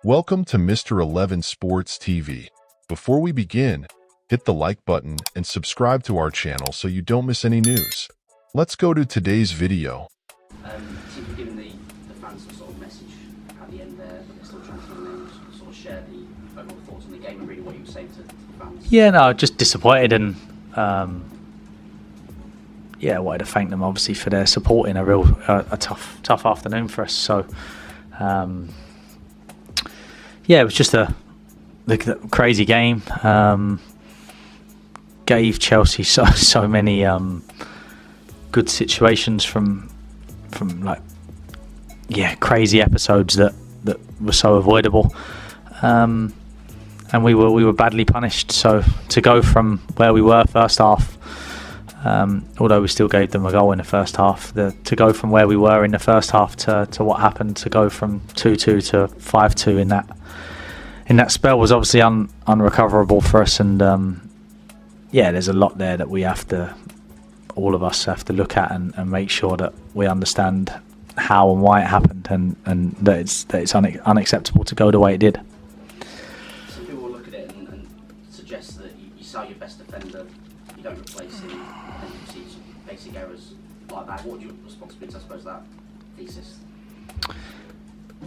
Welcome to Mr.Eleven Sports TV. Before we begin, hit the like button and subscribe to our channel so you don't miss any news. Let's go to today's video. Seems to be giving the fans some sort of message at the end there, but they're still trying to sort of share the overall thoughts on the game and really what you were saying to the fans. Yeah, no, just disappointed and wanted to thank them obviously for their support in a tough afternoon for us. So it was just the crazy game. Gave Chelsea so many good situations from crazy episodes that were so avoidable, and we were badly punished. So to go from where we were first half, although we still gave them a goal in the first half, to go from where we were in the first half to what happened, to go from 2-2 to 5-2 in that spell was obviously unrecoverable for us. And there's a lot there that all of us have to look at and make sure that we understand how and why it happened, and that it's unacceptable to go the way it did. Some people will look at it and suggest that you sell your best defender, you don't replace him, and you see some basic errors like that. What would your response be to, I suppose, that thesis?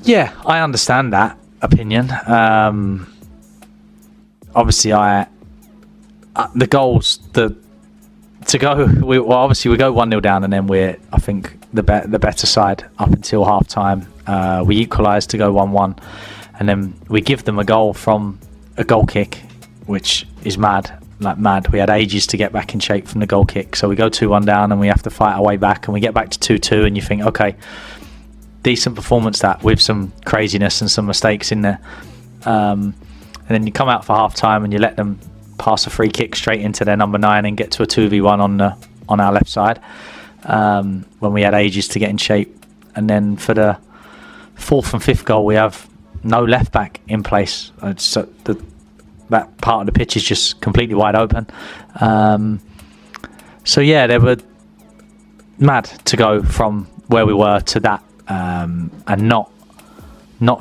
Yeah, I understand that opinion. Obviously, the goals we go 1-0 down, and then we're, I think, the better side up until half time. We equalise to go 1-1, and then we give them a goal from a goal kick, which is mad. We had ages to get back in shape from the goal kick, so we go 2-1 down and we have to fight our way back, and we get back to 2-2, and you think, okay, decent performance that, with some craziness and some mistakes in there, and then you come out for half time and you let them pass a free kick straight into their number 9 and get to a 2v1 on our left side, when we had ages to get in shape. And then for the 4th and 5th goal, we have no left back in place. That part of the pitch is just completely wide open. They were mad to go from where we were to that, and not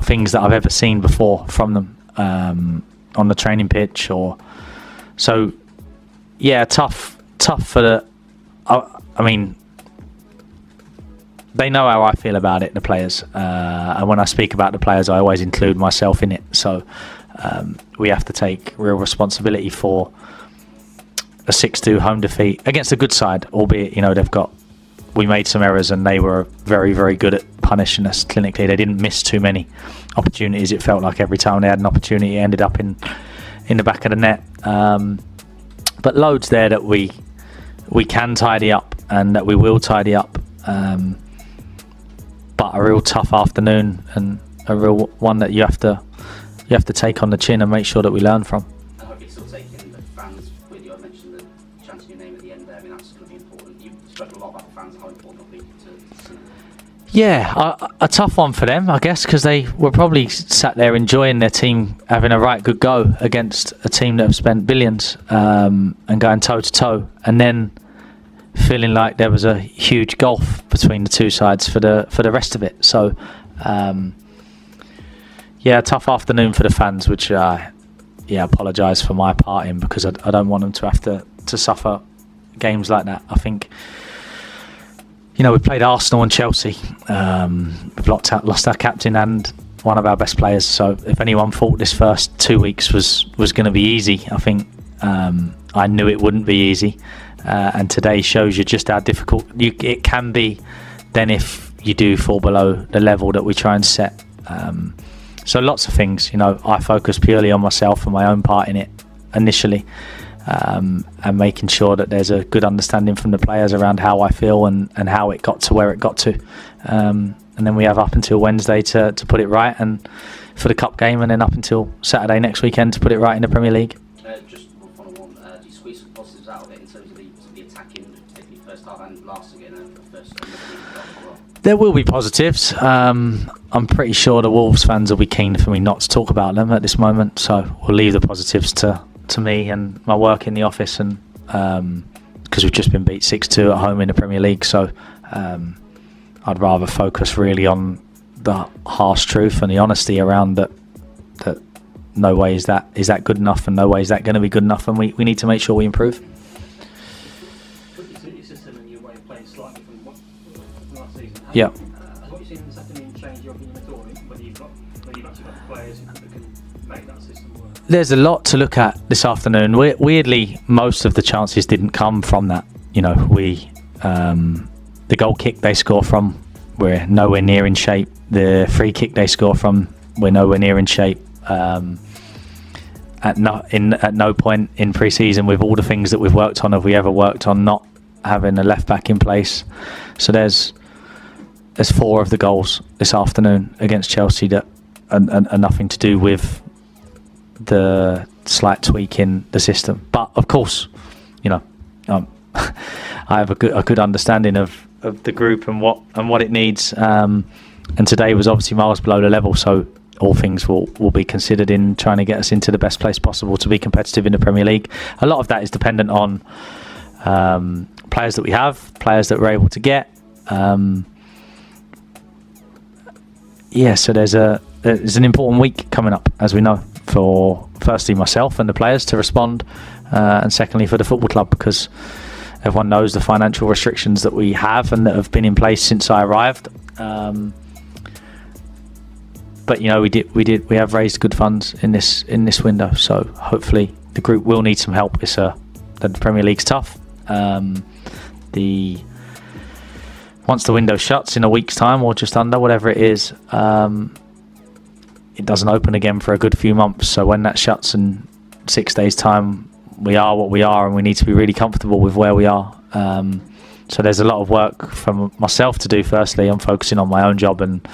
things that I've ever seen before from them on the training pitch. Tough for the. I mean, they know how I feel about it, the players, and when I speak about the players, I always include myself in it. So we have to take real responsibility for a 6-2 home defeat against a good side, albeit we made some errors and they were very, very good at punishing us clinically. They didn't miss too many opportunities. It felt like every time they had an opportunity, it ended up in the back of the net. But loads there that we can tidy up and that we will tidy up. But a real tough afternoon, and a real one that you have to take on the chin and make sure that we learn from. I hope you're still taking the fans with you. I mentioned the chanting your name at the end there. I mean, that's going to be important. You've spoken a lot about the fans, how important it'll be to see them. Yeah, a tough one for them, I guess, because they were probably sat there enjoying their team having a right good go against a team that have spent billions, and going toe to toe, and then feeling like there was a huge gulf between the two sides for the rest of it. So a tough afternoon for the fans, which I apologise for my part in, because I don't want them to have to suffer games like that. I think we played Arsenal and Chelsea. We've lost our captain and one of our best players. So if anyone thought this first 2 weeks was going to be easy, I think I knew it wouldn't be easy. And today shows you just how difficult it can be then if you do fall below the level that we try and set. So lots of things, I focus purely on myself and my own part in it initially, and making sure that there's a good understanding from the players around how I feel and how it got to where it got to. And then we have up until Wednesday to put it right, and for the cup game, and then up until Saturday next weekend to put it right in the Premier League. Just one final one. Do you squeeze some positives out of it in terms of the attacking, particularly first half and last again, and the first? There will be positives. I'm pretty sure the Wolves fans will be keen for me not to talk about them at this moment, so we'll leave the positives to me and my work in the office, and because we've just been beat 6-2 at home in the Premier League, so I'd rather focus really on the harsh truth and the honesty around that no way is that good enough, and no way is that going to be good enough, and we need to make sure we improve. Your system and your way of playing slightly from last season. Yeah. Has what you've seen in the second inning changed your opinion at all? Whether you've actually got the players that can make that system work? There's a lot to look at this afternoon. Weirdly, most of the chances didn't come from that. The goal kick they score from, we're nowhere near in shape. The free kick they score from, we're nowhere near in shape. At no point in pre-season, with all the things that we've worked on, have we ever worked on not having a left back in place. So there's 4 of the goals this afternoon against Chelsea that are nothing to do with the slight tweak in the system. But of course, I have a good understanding of the group and what it needs. And today was obviously miles below the level, so all things will be considered in trying to get us into the best place possible to be competitive in the Premier League. A lot of that is dependent on players that we have, players that we're able to get. So there's an important week coming up, as we know, for firstly myself and the players to respond, and secondly for the football club, because everyone knows the financial restrictions that we have and that have been in place since I arrived. But we have raised good funds in this window, so hopefully the group will need some help. The Premier League's tough. Once the window shuts in a week's time or just under, whatever it is, it doesn't open again for a good few months. So when that shuts in 6 days' time, we are what we are, and we need to be really comfortable with where we are. So there's a lot of work for myself to do. Firstly, I'm focusing on my own job, and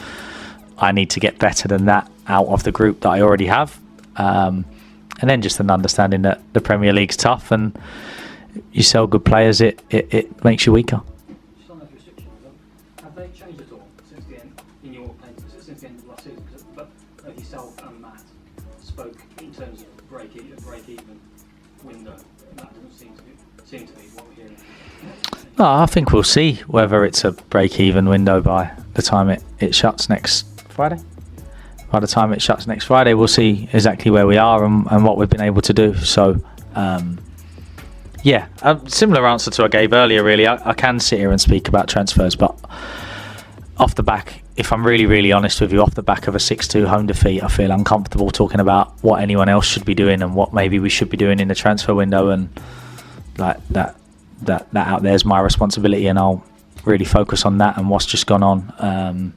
I need to get better than that out of the group that I already have. And then just an understanding that the Premier League's tough, and you sell good players, it makes you weaker. Just on those restrictions, have they changed at all since the end since the end of last season? But both yourself and Matt spoke in terms of break-even window. That doesn't seem to be what we're hearing. I think we'll see whether it's a break-even window by the time it shuts next Friday. By the time it shuts next Friday, we'll see exactly where we are and what we've been able to do. So, a similar answer to I gave earlier, really. I can sit here and speak about transfers, but off the back, if I'm really, really honest with you, off the back of a 6-2 home defeat, I feel uncomfortable talking about what anyone else should be doing and what maybe we should be doing in the transfer window, and like that out there is my responsibility, and I'll really focus on that and what's just gone on,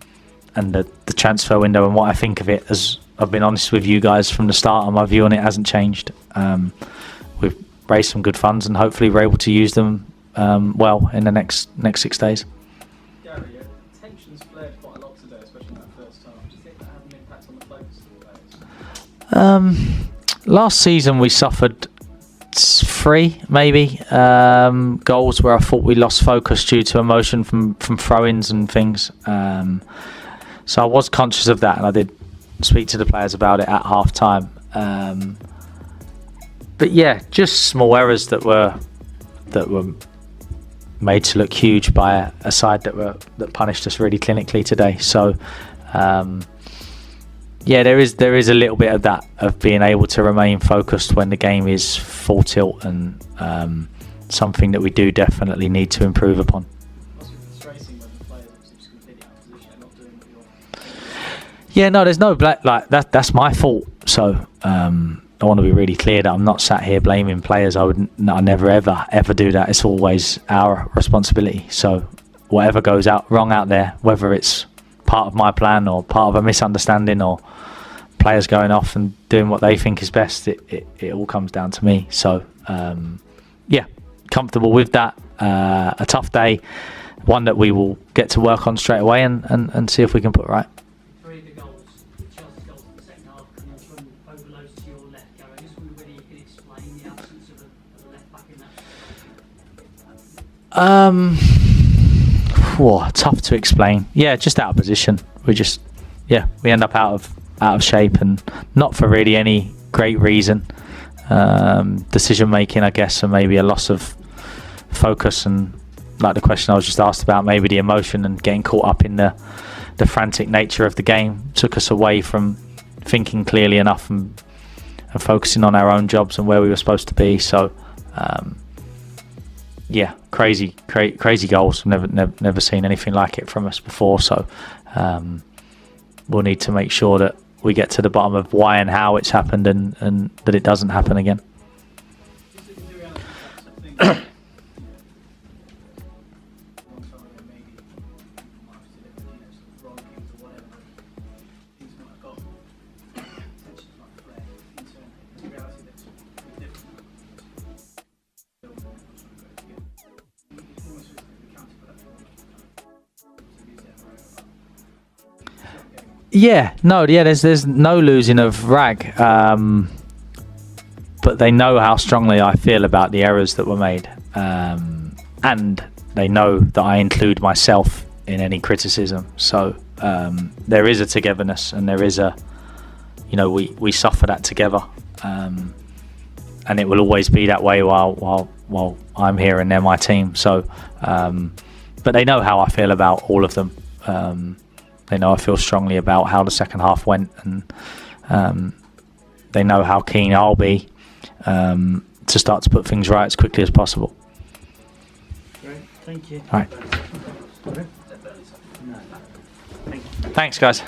and the transfer window and what I think of it. As I've been honest with you guys from the start, and my view on it hasn't changed. We've raised some good funds, and hopefully we're able to use them well in the next 6 days. Gary, tensions flared quite a lot today, especially in that first half. Do you think that had an impact on the focus of the players? Last season we suffered 3 maybe goals where I thought we lost focus due to emotion from throw-ins and things. So I was conscious of that, and I did speak to the players about it at half time. But yeah, just small errors that were made to look huge by a side that punished us really clinically today. So there is a little bit of that, of being able to remain focused when the game is full tilt, and something that we do definitely need to improve upon. Yeah, no, there's no that's my fault. So I want to be really clear that I'm not sat here blaming players. I never ever do that. It's always our responsibility. So whatever goes wrong out there, whether it's part of my plan or part of a misunderstanding or players going off and doing what they think is best, it all comes down to me. So comfortable with that. A tough day, one that we will get to work on straight away and see if we can put right. Tough to explain. Yeah, just out of position. We end up out of shape, and not for really any great reason. Decision making, I guess, and maybe a loss of focus, and like the question I was just asked about, maybe the emotion and getting caught up in the frantic nature of the game took us away from thinking clearly enough and focusing on our own jobs and where we were supposed to be. So yeah, crazy goals. Never seen anything like it from us before. So we'll need to make sure that we get to the bottom of why and how it's happened, and that it doesn't happen again. Yeah, there's no losing of rag, but they know how strongly I feel about the errors that were made, and they know that I include myself in any criticism. So there is a togetherness, and there is a, we suffer that together, and it will always be that way while I'm here and they're my team. So, but they know how I feel about all of them. They know I feel strongly about how the second half went, and they know how keen I'll be to start to put things right as quickly as possible. Great, thank you. All right. Thanks, guys.